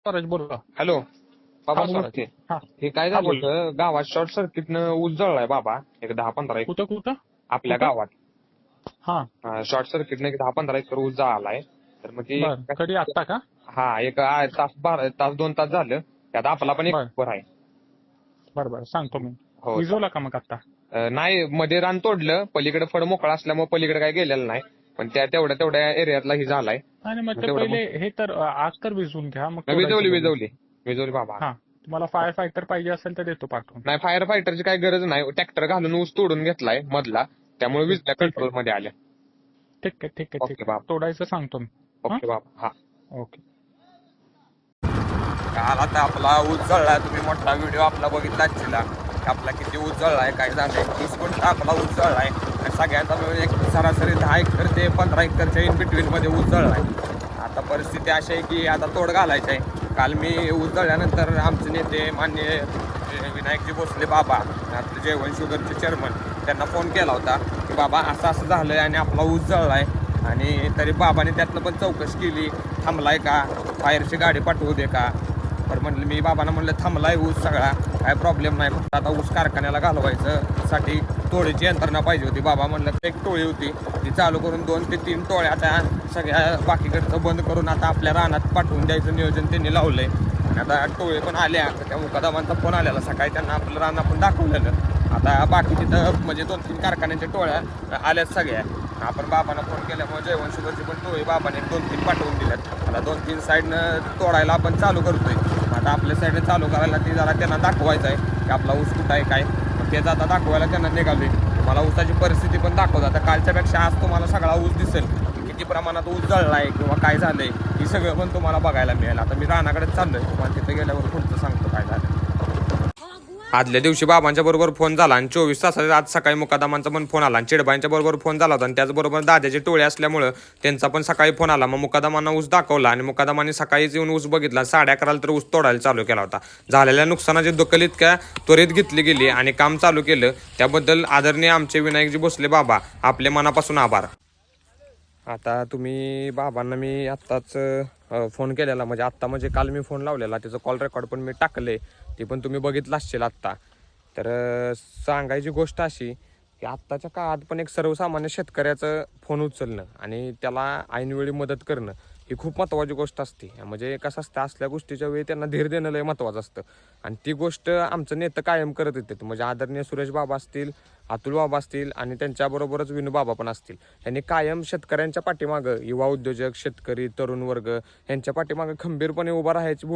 स्वराज बोला. हॅलो बाबा हा बोला स्वराज की. हा हे काय हा झालं बोल. होतं गावात शॉर्ट सर्किटनं ऊस जळलाय बाबा एक 10-15 कुठं कुठं आपल्या कुठं? गावात हा शॉर्ट सर्किटनं एक 10-15 एकर ऊस जळालाय. तर मग ती बर. कधी आत्ता का? हा एक तास 2 तास झालं. त्यात आपला पण एक बर बर आहे. बर बर सांगतो मी. हो विजवला का मग आत्ता? नाही मध्ये रान तोडलं, पलीकडे फळ मोकळा असल्यामुळे पलीकडे काय गेलेलं नाही. पण त्या तेवढ्या एरियातला ही झालाय. आणि मग ते तेवढं पहिले मग हे तर आग तर विजवून घ्या मग तोडायचं विजवली बघू. विजवली विजवली बाबा. हा तुम्हाला फायर फायटर पाहिजे असेल तर देतो पाठवून. नाही फायर फायटरची काही गरज नाही. ट्रॅक्टर घालून ऊस तोडून घेतलाय मधला, त्यामुळे ठीक वीज ठीक आहे कंट्रोल मध्ये आल्या. ठीक आहे ठीक आहे ठीक ओके आहे बाबा. तोडायचं सांगतो मी. हा ओके बाबा. हा ओके. काल आता आपला ऊस जळलाय. तुम्ही मोठा व्हिडिओ आपला बघितला असला आपला किती ऊस जळलाय, काय झालंय. 30 गुंठ आपला ऊस जळलाय आणि सगळ्यांचा मिळून एक सरासरी 10 एकर ते 15 एकरच्या इन बिटवीन मध्ये ऊस जळलाय. आता परिस्थिती अशी आहे की आता तोड घालायची आहे. काल मी ऊस जळल्यानंतर आमचे नेते मान्य विनायकजी भोसले बाबा, आपले जेवण शुगरचे चेअरमन, त्यांना फोन केला होता की बाबा असं झालंय आणि आपला ऊस जळलाय. आणि तरी बाबाने त्यातनं पण चौकशी केली, थांबलाय का, फायरची गाडी पाठवू दे का. तर म्हणलं मी बाबांना म्हणलं थांबलाय ऊस सगळा, काय प्रॉब्लेम नाही, फक्त आता ऊस कारखान्याला घालवायचं साठी टोळीची यंत्रणा पाहिजे होती. बाबा म्हणलं एक टोळी होती ती चालू करून 2 ते 3 टोळ्या आता सगळ्या बाकीकडचं बंद करून आता आपल्या रानात पाठवून द्यायचं नियोजन त्यांनी लावलंय. आणि आता टोळे पण आल्या. त्या मुकादमांचा फोन आलेला सकाळी, त्यांना आपलं रान आपण दाखवलेलं. आता बाकी तिथं म्हणजे 2-3 कारखान्याच्या टोळ्या आल्यात सगळ्या. आपण बाबांना फोन केल्यामुळे जेवण शुगरची पण टोळी बाबाने 2-3 पाठवून दिल्यात. आता 2-3 साईडनं तोडायला आपण चालू करतोय. आता आपल्या साईडने चालू करायला ती जरा त्यांना दाखवायचं आहे की आपला ऊस कुठं आहे काय. मग तेच आता दाखवायला त्यांना निघालोय. मला ऊसाची परिस्थिती पण दाखवतो. आता कालच्यापेक्षा आज तुम्हाला सगळा ऊस दिसेल, किती प्रमाणात ऊस जळलाय किंवा काय झालंय हे सगळं पण तुम्हाला बघायला मिळेल. आता मी रानाकडे चाललोय, तुम्हाला तिथे गेल्यावर पुढचं सांगतो काय झालं. आदल्या दिवशी बाबांच्या बरोबर फोन झाला आणि 24 तासात आज सकाळी मुकादमांचा पण फोन आला आणि चिडबाईंच्या बरोबर फोन झाला होता. आणि त्याचबरोबर दाद्याचे टोळे असल्यामुळं त्यांचा पण सकाळी फोन आला. मग मुकादमांना ऊस दाखवला आणि मुकादमांनी सकाळीच येऊन ऊस बघितला. 11:30 तर ऊस तोडायला चालू केला होता. झालेल्या नुकसानाची दखल इतक्या त्वरित घेतली गेली आणि काम चालू केलं, त्याबद्दल आदरणीय आमचे विनायकजी भोसले बाबा, आपले मनापासून आभार. आता तुम्ही बाबांना मी आत्ताच फोन केलेला, म्हणजे आत्ता म्हणजे काल मी फोन लावलेला, त्याचं कॉल रेकॉर्ड पण मी टाकले, ते पण तुम्ही बघितलं असेल आत्ता. तर सांगायची गोष्ट अशी की आत्ताच्या काळात पण एक सर्वसामान्य शेतकऱ्याचं फोन उचलणं आणि त्याला ऐनवेळी मदत करणं ही खूप महत्त्वाची गोष्ट असते. म्हणजे कसं असतं, असल्या गोष्टीच्या वेळी त्यांना धीर देणं लय महत्त्वाचं असतं. आणि ती गोष्ट आमचं नेतं कायम करत येते. म्हणजे आदरणीय सुरेश बाबा असतील, अतुल बाबा असतील आणि त्यांच्याबरोबरच विनू बाबा पण असतील. यांनी कायम शेतकऱ्यांच्या पाठीमागं, युवा उद्योजक, शेतकरी, तरुण वर्ग यांच्या पाठीमागं खंबीरपणे उभा राहायची